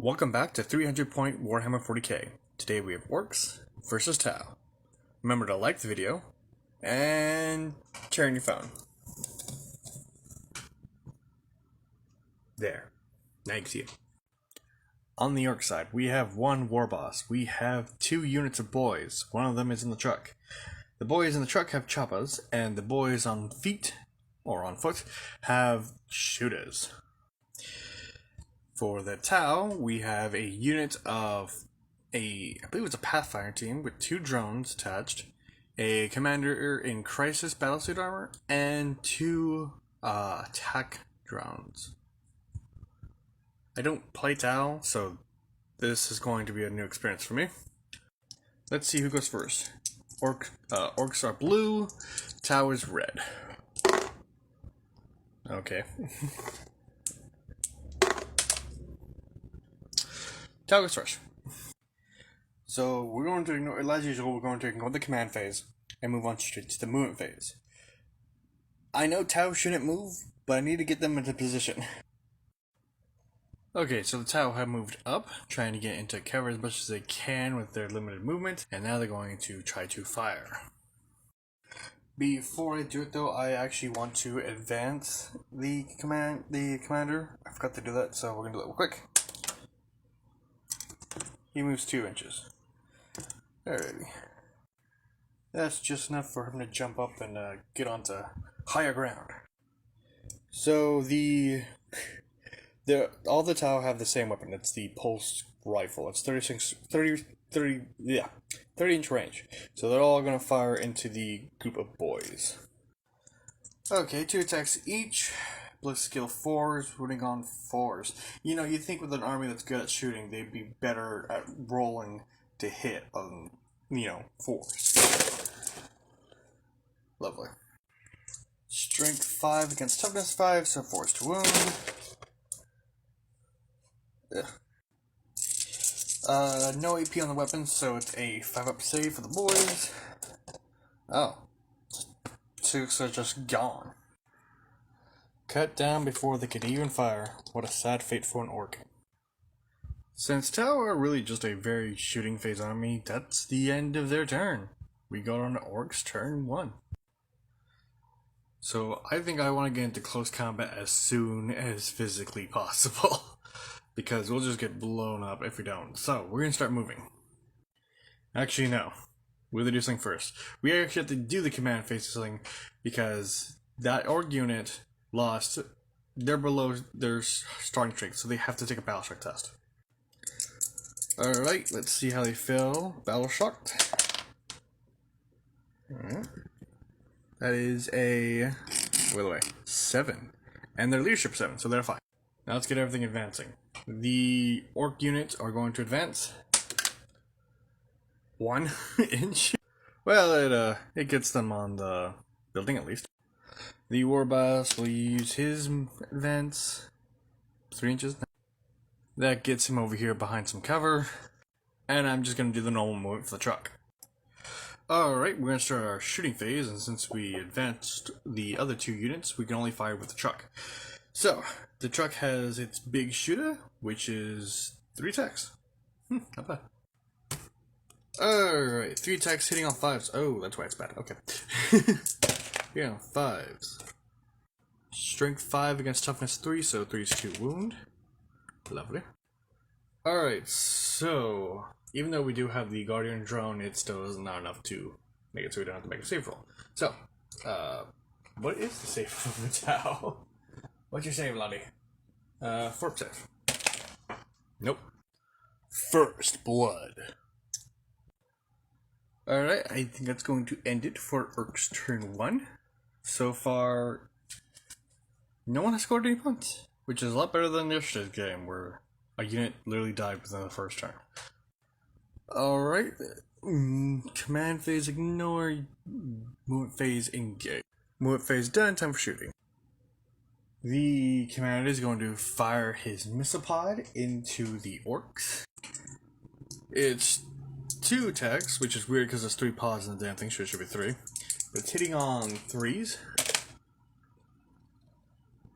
Welcome back to 300 Point Warhammer 40k. Today we have Orkz Vs Tau. Remember to like the video and share on your phone. There. Now you can see it. On the Orc side, we have one war boss. We have two units of boys. One of them is in the truck. The boys in the truck have choppas, and the boys on feet, or on foot, have shooters. For the Tau, we have a unit of I believe it's a Pathfinder team with two drones attached, a commander in crisis battlesuit armor, and two attack drones. I don't play Tau, so this is going to be a new experience for me. Let's see who goes first. Orcs are blue, Tau is red. Okay. Tau goes first. So we're going to ignore, as usual, we're going to ignore the command phase and move on straight to the movement phase. I know Tau shouldn't move, but I need to get them into position. Okay, so the Tau have moved up, trying to get into cover as much as they can with their limited movement, and now they're going to try to fire. Before I do it though, I actually want to advance the commander. I forgot to do that, so we're going to do that real quick. He moves 2 inches. Alrighty. That's just enough for him to jump up and get onto higher ground. So all the Tau have the same weapon. It's the pulse rifle. It's 30 inch range. So they're all going to fire into the group of boys. Okay, 2 attacks each. Bliss skill 4s, rooting on 4s. You know, you'd think with an army that's good at shooting, they'd be better at rolling to hit on, 4s. Lovely. Strength 5 against toughness 5, so 4s to wound. No AP on the weapon, so it's a 5-up save for the boys. Oh. 6 are just gone. Cut down before they could even fire. What a sad fate for an orc. Since Tau are really just a very shooting phase army, that's the end of their turn. We go on to Ork's turn 1. So I think I want to get into close combat as soon as physically possible. Because we'll just get blown up if we don't. So we're going to start moving. Actually no. We'll do something first. We actually have to do the command phase thing because that orc unit lost. They're below their starting strength, so they have to take a battle shock test. Alright, let's see how they feel. Battle shocked. Alright. That is a, by the way, 7. And their leadership 7, so they're fine. Now let's get everything advancing. The orc units are going to advance 1 inch. Well, it gets them on the building at least. The war boss will use his advance 3 inches. That gets him over here behind some cover. And I'm just going to do the normal movement for the truck. Alright, we're going to start our shooting phase, and since we advanced the other 2 units, we can only fire with the truck. So, the truck has its big shooter, which is 3 attacks. Not bad. Alright, 3 attacks hitting on 5s. Oh, that's why it's bad. Okay. Here on 5s. Strength 5 against toughness 3, so 3's to wound. Lovely. Alright, so even though we do have the Guardian drone, it still is not enough to make it so we don't have to make a save roll. So, what is the save from the Tau? What's your save, Lottie? Fort save. Nope. First blood. Alright, I think that's going to end it for Ork's turn 1. So far, no one has scored any points, which is a lot better than yesterday's game, where a unit literally died within the first turn. Alright, command phase ignore, movement phase engage. Movement phase done, time for shooting. The commander is going to fire his missile pod into the orcs. It's 2 attacks, which is weird because there's 3 pods in the damn thing, so it should be 3. But it's hitting on 3s.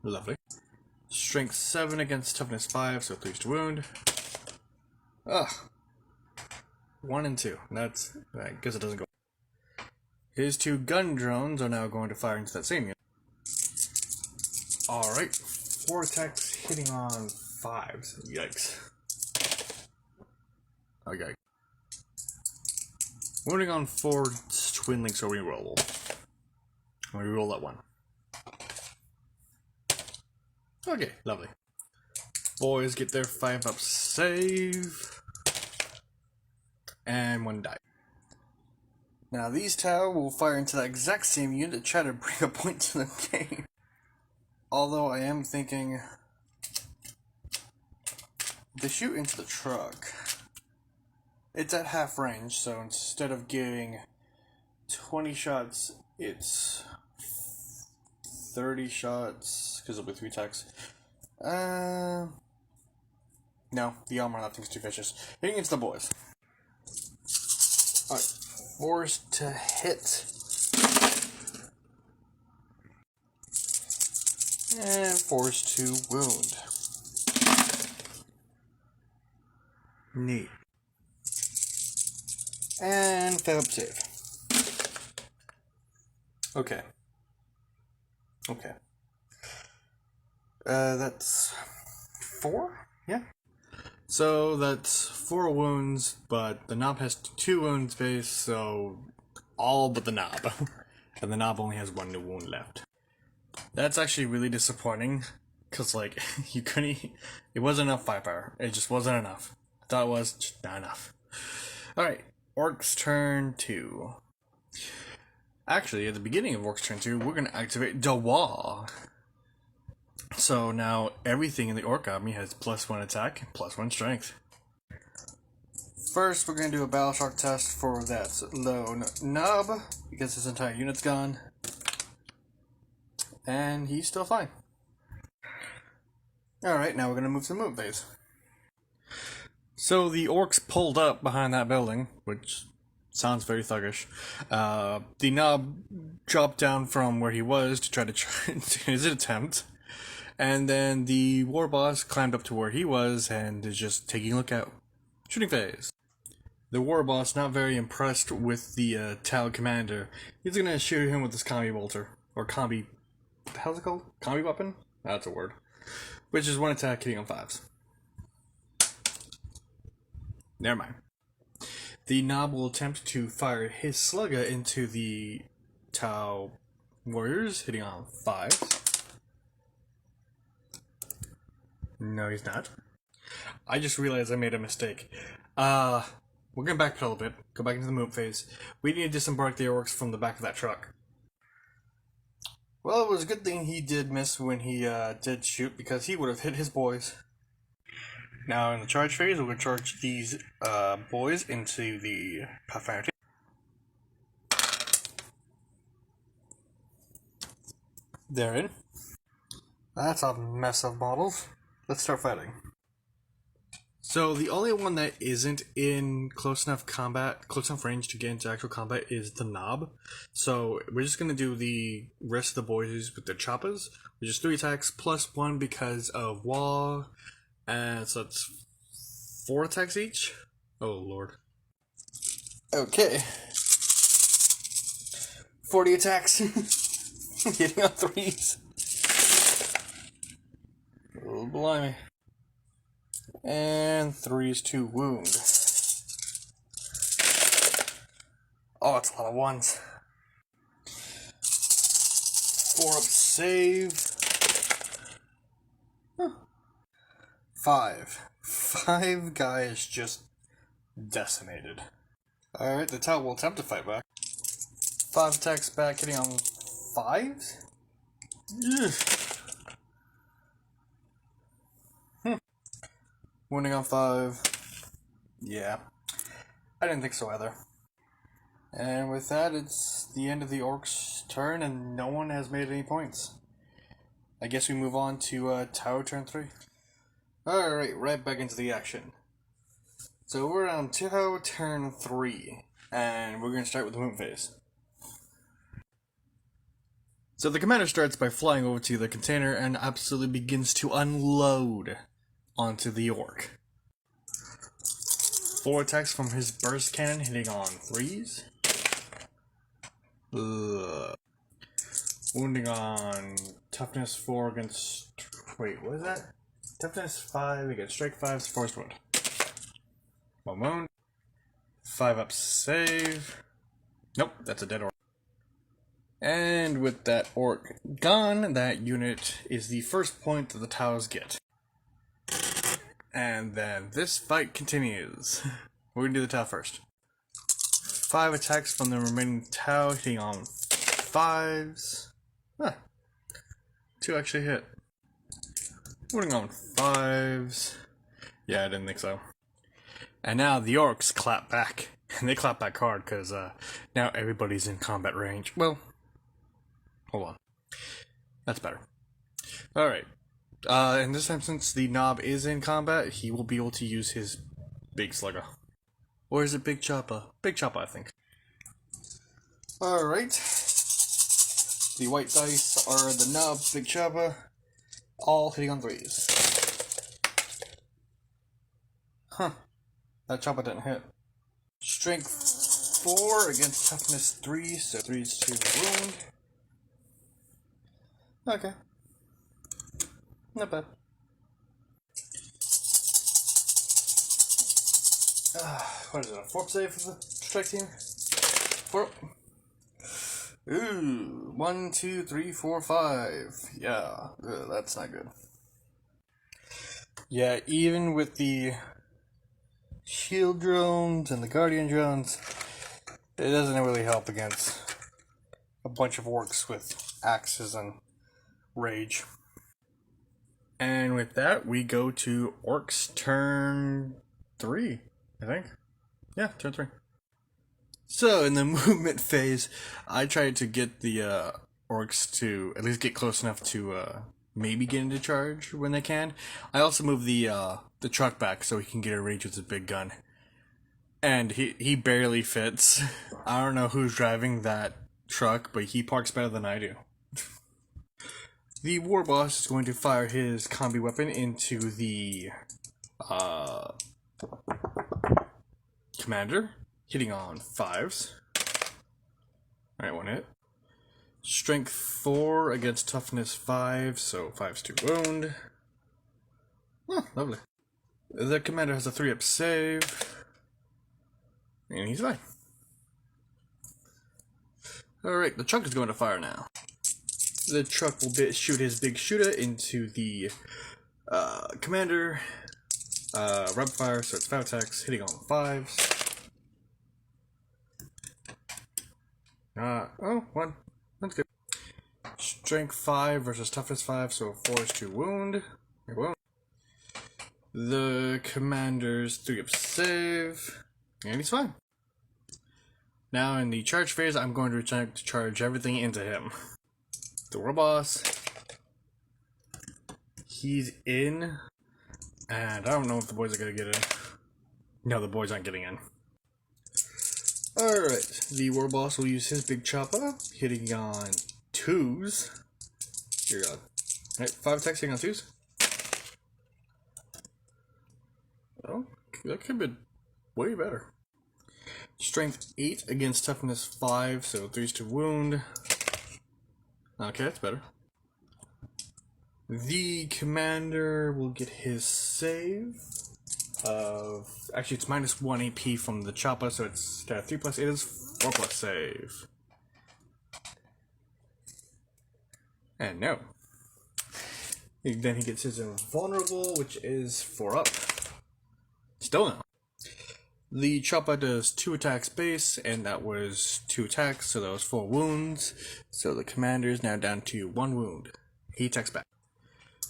Lovely. Strength 7 against toughness 5, so 3 to wound. Ugh. 1 and 2. That's, I guess it doesn't go. His 2 gun drones are now going to fire into that same unit. Alright, 4 attacks hitting on 5s. Yikes. Okay. Wounding on 4 twin links are rerollable. We reroll that 1. Okay, lovely. Boys get their 5-up save. And 1 die. Now these Tau will fire into that exact same unit to try to bring a point to the game. Although I am thinking they shoot into the truck. It's at half range, so instead of giving 20 shots, it's 30 shots, because it'll be 3 attacks. No, the armor on that thing's too vicious. Hitting into the boys. Alright, forced to hit. And forced to wound. Neat. And fail up save. Okay. Okay. That's 4? Yeah. So that's 4 wounds, but the knob has 2 wounds base, so all but the knob. And the knob only has 1 new wound left. That's actually really disappointing, because, like, you couldn't... It wasn't enough firepower. It just wasn't enough. I thought it was, just not enough. Alright, Ork's turn 2. Actually, at the beginning of Ork's turn 2, we're going to activate the wall. So now everything in the Ork army has +1 attack and +1 strength. First, we're going to do a battle shock test for that lone nub, because his entire unit's gone. And he's still fine. Alright, now we're going to move to the move phase. So the Orks pulled up behind that building, which sounds very thuggish. The nub dropped down from where he was to try to his attempt. And then the war boss climbed up to where he was and is just taking a look out. Shooting phase. The war boss, not very impressed with the Tau commander, he's gonna shoot him with his combi bolter. Or combi... how's it called? Combi weapon? That's a word. Which is 1 attack hitting on 5s. Never mind. The Nob will attempt to fire his slugger into the Tau warriors, hitting on 5s. No, he's not. I just realized I made a mistake. We're gonna backpedal a little bit, go back into the move phase. We need to disembark the Orks from the back of that truck. Well, it was a good thing he did miss when he did shoot, because he would have hit his boys. Now in the charge phase, we're going to charge these boys into the Pathfinder. They're in. That's a mess of models. Let's start fighting. So the only one that isn't in close enough range to get into actual combat is the Nob. So we're just going to do the rest of the boys with their choppers, which is 3 attacks plus 1 because of wall. And so that's 4 attacks each. Oh lord. Okay. 40 attacks. Hitting on 3s. Oh blimey. And 3s to wound. Oh, it's a lot of 1s. 4-up save. Huh. 5 guys just decimated. Alright, the Tau will attempt to fight back. 5 attacks back, hitting on 5s? Wounding on 5. Yeah. I didn't think so either. And with that, it's the end of the Ork's turn, and no one has made any points. I guess we move on to Tau turn 3. Alright, right back into the action. So we're on Tau turn 3, and we're going to start with the move phase. So the commander starts by flying over to the container and absolutely begins to unload onto the orc. 4 attacks from his burst cannon, hitting on 3s. Wounding on toughness 4 against... Wait, what is that? Toughness 5 against strike 5's forced wound. 1 wound. 5 up save. Nope, that's a dead orc. And with that orc gone, that unit is the first point that the Taus get. And then this fight continues. We're gonna do the Tau first. 5 attacks from the remaining Tau, hitting on 5s. Huh. 2 actually hit. Wounding on 5s. Yeah, I didn't think so. And now the orcs clap back. And they clap back hard because now everybody's in combat range. Well, hold on. That's better. Alright. And this time, since the knob is in combat, he will be able to use his big slugger. Or is it Big Chopper? Big Chopper, I think. Alright. The white dice are the knob, Big Chopper, all hitting on 3s. Huh. That Chopper didn't hit. Strength 4 against toughness 3, so 3's to wound. Okay. Not bad. What is it, a 4 save for the strike team? 4. Ooh, 1, 2, 3, 4, 5. Yeah, that's not good. Yeah, even with the shield drones and the guardian drones, it doesn't really help against a bunch of orcs with axes and rage. And with that, we go to Ork's turn 3, I think. Yeah, turn 3. So, in the movement phase, I tried to get the orcs to at least get close enough to maybe get into charge when they can. I also moved the truck back so he can get a range with his big gun. And he barely fits. I don't know who's driving that truck, but he parks better than I do. The war boss is going to fire his combi weapon into the commander, hitting on 5s. Alright, 1 hit. Strength 4 against toughness 5, so 5's to wound. Oh, lovely. The commander has a 3-up save. And he's fine. Alright, the truck is going to fire now. The truck will shoot his big shooter into the commander. Rapid fire, so it's 5 attacks, hitting on 5s. Oh, 1. That's good. Strength 5 versus toughness 5, so 4's to wound. The commander's 3-up save. And he's fine. Now in the charge phase, I'm going to attempt to charge everything into him. The war boss. He's in. And I don't know if the boys are going to get in. No, the boys aren't getting in. Alright, the war boss will use his big chopper, hitting on 2s. Dear God. Alright, 5 attacks hitting on 2s. Oh, that could be way better. Strength 8 against toughness 5, so 3's to wound. Okay, that's better. The commander will get his save of... Actually, it's minus 1 AP from the chopper, so it's 3 plus 8 is 4 plus save. And no. Then he gets his invulnerable, which is 4 up. Still no. The chopper does 2 attacks base, and that was 2 attacks, so that was 4 wounds. So the commander is now down to 1 wound. He attacks back.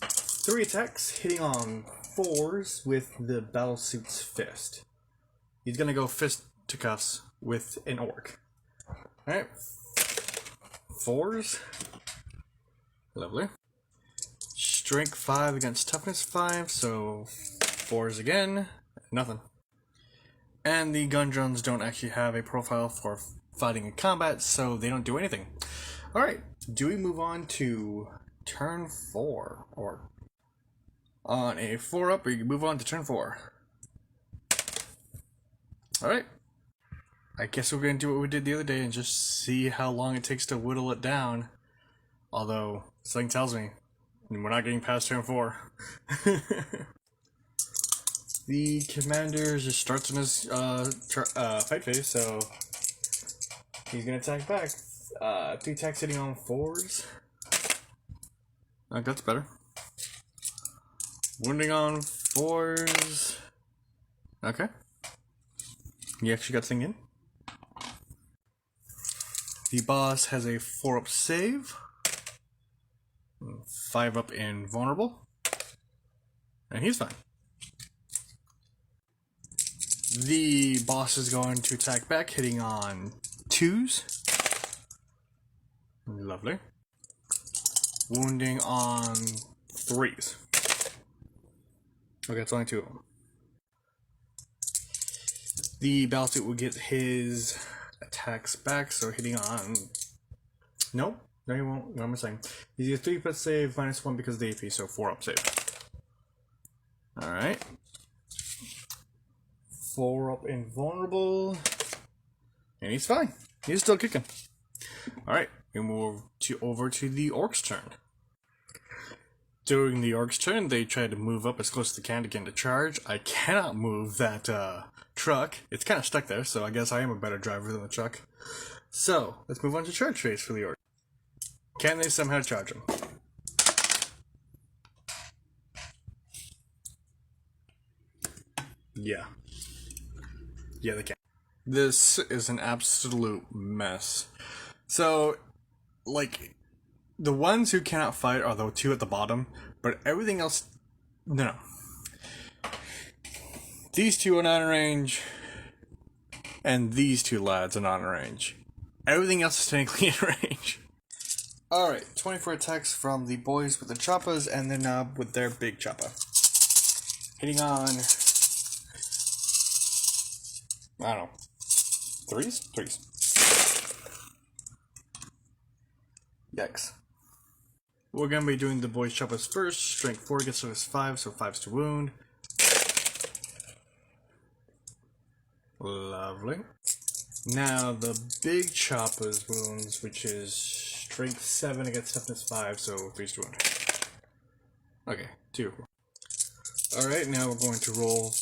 3 attacks, hitting on 4s with the battlesuit's fist. He's gonna go fisticuffs with an orc. Alright. 4s. Lovely. Strength 5 against toughness 5, so 4s again. Nothing. And the gun drones don't actually have a profile for fighting in combat, so they don't do anything. Alright, do we move on to turn 4? Or on a 4 up, we can move on to turn 4. Alright. I guess we're going to do what we did the other day and just see how long it takes to whittle it down. Although, something tells me we're not getting past turn 4. The commander just starts in his fight phase, so he's going to attack back. 3 attacks hitting on 4s. That's better. Wounding on 4s. Okay. You actually got the thing in. The boss has a 4 up save. 5 up invulnerable. And he's fine. The boss is going to attack back, hitting on 2s. Lovely. Wounding on 3s. Okay, it's only 2 of them. The Battlesuit will get his attacks back, so hitting on... Nope, no he won't. What am I saying? He's a 3 up save, -1 because of the AP, so 4 up save. Alright. 4 up invulnerable. And he's fine. He's still kicking. Alright, we move over to the Ork's turn. During the Ork's turn, they try to move up as close as they can to get into charge. I cannot move that truck. It's kind of stuck there, so I guess I am a better driver than the truck. So, let's move on to charge phase for the Ork. Can they somehow charge him? Yeah. Yeah, they can. This is an absolute mess. So, like, the ones who cannot fight are the 2 at the bottom, but everything else, no. These 2 are not in range, and these 2 lads are not in range. Everything else is technically in range. Alright, 24 attacks from the boys with the choppas, and then with their big choppa. Hitting on... I don't know. 3s? 3s. Yikes. We're going to be doing the boys' choppas first. Strength 4 gets to us 5, so 5's to wound. Lovely. Now the big choppa's wounds, which is strength 7 against toughness 5, so 3's to wound. Okay, 2. Alright, now we're going to roll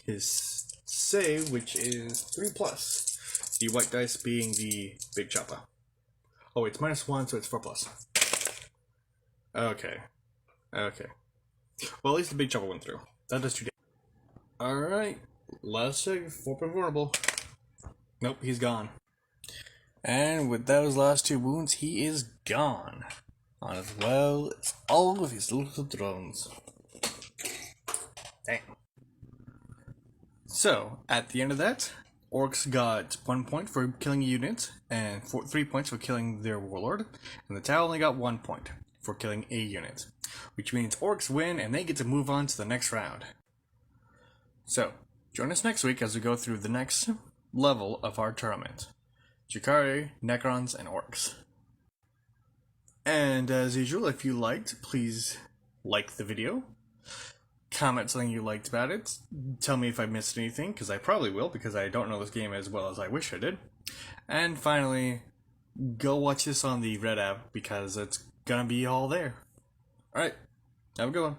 his save, which is 3+. The white dice being the big choppa. Oh, it's -1, so it's 4+. Okay. Okay. Well, at least the big choppa went through. That does 2 damage. Alright. Last save. 4 vulnerable. Nope, he's gone. And with those last 2 wounds, he is gone. On as well as all of his little drones. Dang. So, at the end of that, Orkz got 1 point for killing a unit, and 3 points for killing their warlord, and the Tau only got 1 point for killing a unit, which means Orkz win and they get to move on to the next round. So, join us next week as we go through the next level of our tournament. Drukhari, Necrons, and Orkz. And as usual, if you liked, please like the video. Comment something you liked about it. Tell me if I missed anything, because I probably will, because I don't know this game as well as I wish I did. And finally, go watch this on the Red app, because it's gonna be all there. Alright, have a good one.